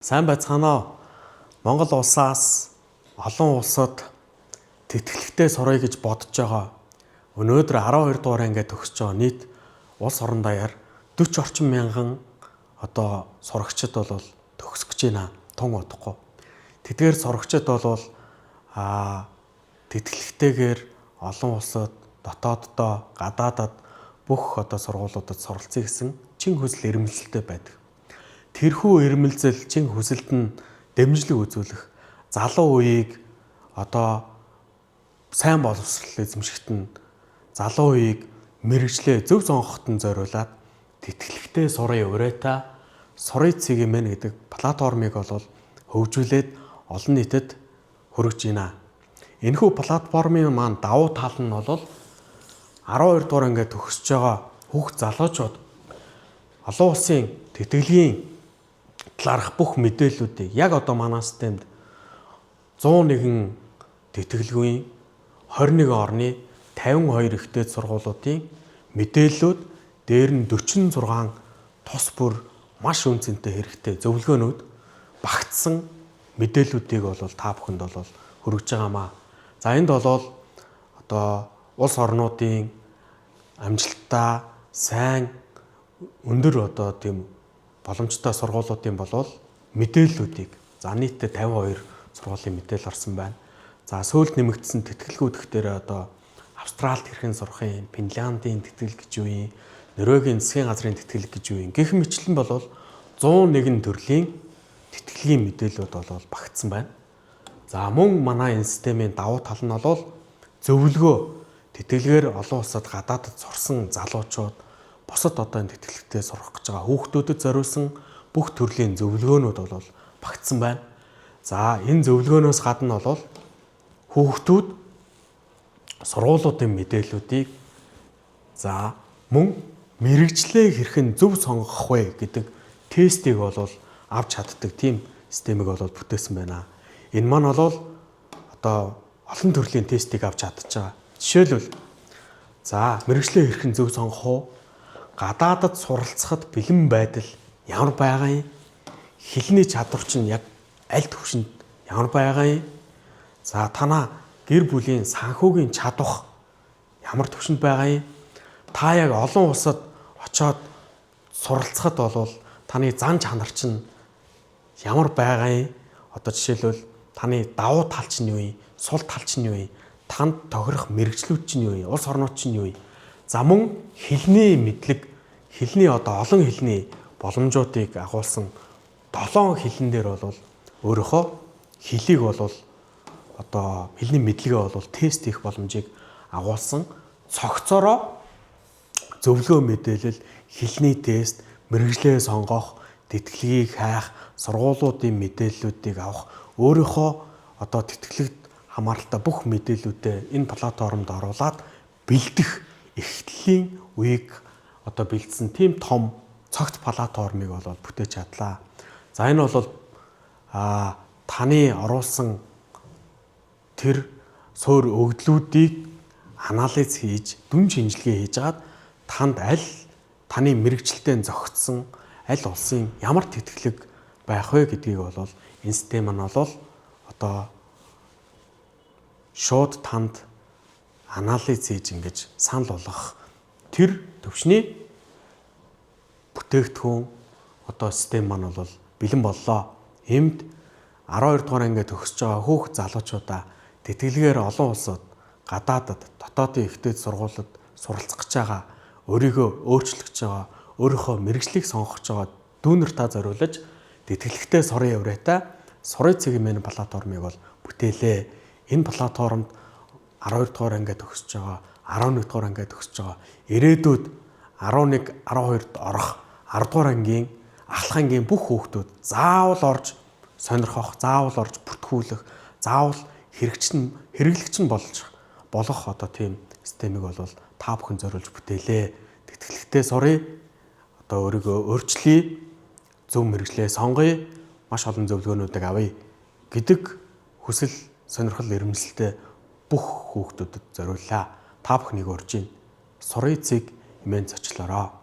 Сайн байцгаана уу? Монгол улсаас олон улсад тэтгэлэгтэй сурах гэж бодож байгаа. Өнөөдөр 12 дугаар ангид төгсөж байгаа нийт улс орон даяар 40 орчим мянган сурагчид бол төгсөх гэж байна. Тун удахгүй. Тэдгээр сурагчид бол тэтгэлэгтэйгээр олон улсад, дотооддоо, гадаадад бүх сургуулиудад суралцъя гэсэн чин хүсэл эрмэлзэлтэй байдаг. Тэрхүү эрмэлзэл чин хүсэлд нь дэмжлэг үзүүлэх залуу үеийг сайн боловсрол эзэмшигт нь залуу үеийг мэрэгчлээ зөв сонгоход нь зориулаад тэтгэлэгтэй сурын урайтай сурын цэгийн гэдэг платформыг бол хөгжүүлээд олон нийтэд хүргэж байна. Энэхүү платформын маань давуу тал нь бол 12 дугаар ангид төгсөж байгаа хүүхд залуучууд олон улсын тэтгэлгийн талаарх бүх мэдээллүүдийг яг манай системд 101 тэтгэлгүй 21 орны 52 ихтэй сургуулиудын мэдээллүүд дээр нь 46 тус бүр маш үнцэнтэй хэрэгтэй зөвлөгөөнүүд багтсан мэдээллүүдийг бол та бүхэнд бол хүргэж байгаамаа. За энд бол улс орнуудын амжилттай сайн өндөр тийм боломжтой сургуулиудын болвол мэдээллүүдийг нийтдээ 52 сургуулийн мэдээлэл орсон байна. За сөүлд нэмэгдсэн тэтгэлгүүд гэхээр Австралид хэрхэн сурах юм, Финляндийн тэтгэл гэж юу юм, Норвегийн засгийн газрын тэтгэл гэж юу юм. Гэх мэтлэн бол 101 төрлийн тэтгэлгийн мэдээллүүд бол багтсан байна. За мөн манай энэ системийн давуу тал нь бол зөвлөгөө тэтгэлгээр олон улсад гадаадд сурсан залуучууд босод энэ тэтгэлэгтээ сурах гэж байгаа хүүхдүүдэд зориулсан бүх төрлийн зөвлөгөөнүүд бол багтсан байна. За энэ зөвлөгөөнөөс гадна бол хүүхдүүд сургуулиудын мэдээллүүдийг мөн мэрэгчлээ хэрхэн зөв сонгох вэ гэдэг тестийг бол авч чаддаг тийм системийг бол бүтээсэн байна. Энэ маань бол олон төрлийн тестийг авч чадчих байгаа. Жишээлбэл мэрэгчлээ хэрхэн зөв сонгох вэ? Гадаадад суралцахад бэлэн байдал ямар байгаа юм? Хэлний чадвар чинь яг аль түвшинд ямар байгаа юм? Танаа гэр бүлийн санхүүгийн чадвар ямар түвшинд байгаа юм? Та яг олон улсад очоод суралцахад бол таны зан чанар чинь ямар байгаа юм? Жишээлбэл таны давуу тал чинь юу юм? Сул тал чинь юу юм? Танд тохирох мэрэгчлүүд чинь юу юм? Улс орнууд чинь юу юм? Мөн хэлний мэдлэг, хэлний олон хэлний боломжуудыг агуулсан 7 хэлэн дээр бол өөрөөхөө хэлийг хэлний мэдлэгээ тест хийх боломжийг агуулсан цогцороо зөвлөгөө мэдээлэл, хэлний тест, мэрэгжлээ сонгох, тэтгэлгийг хайх, сургуулиудын мэдээллүүдийг авах, өөрөөхөө тэтгэлэгт хамааралтай бүх мэдээллүүдээ энэ платформд оруулаад бэлдэх эхлэлийн үеийг бэлдсэн тийм том цогц платформыг бол бүтээж чадлаа. За энэ бол таны оруулсан тэр суур өгдлүүдийг анализ хийж, дүн шинжилгээ хийж агаад танд таны мэрэгчлэлтэд зохицсон аль улсын ямар тэтгэлэг байх вэ гэдгийг бол энэ систем нь шууд танд анализ хийж ингэж санал болгох тэр төвшний бүтээгдэхүүн систем маань бол бэлэн боллоо. Эмд 12 дугаар ангид төгсөж байгаа хүүхд залуучуудаа тэтгэлгээр олон улсад гадаадад дотоодын ихтэй сургуулиуд суралцах гэж байгаа, өөрийгөө өөрчлөх гэж байгаа, өөрийнхөө мэрэгжлийг сонгох гэж байгаа дүүнертаа зориулж тэтгэлэгтэй сурын урайтай сурын цэгийн платформыг бол бүтээлээ. Энэ платформд 12 дугаар ангид төгсөж байгаа, 11 дугаар ангид төгсөж байгаа, ирээдүйд 11, 12-д орох 10 дугаар ангийн ахлах ангийн бүх хүүхдүүд заавал орж сонирхох, заавал орж бүртгүүлэх, заавал хэрэглэгч нь болох тийм системийг бол та бүхэн зориулж бүтээлээ. Тэтгэлэгтэй сурыг өөрийгөө өөрчлөе, зөв мэрэгчлээ сонгоё, маш олон зөвлөгөөнүүдийг авъя гэдэг хүсэл, сонирхол эрмэлзэлтэй бүх хүүхдүүдэд зориуллаа. Та бүхнийг урьж байна. Сурын цэг хэмээн зочлоорой.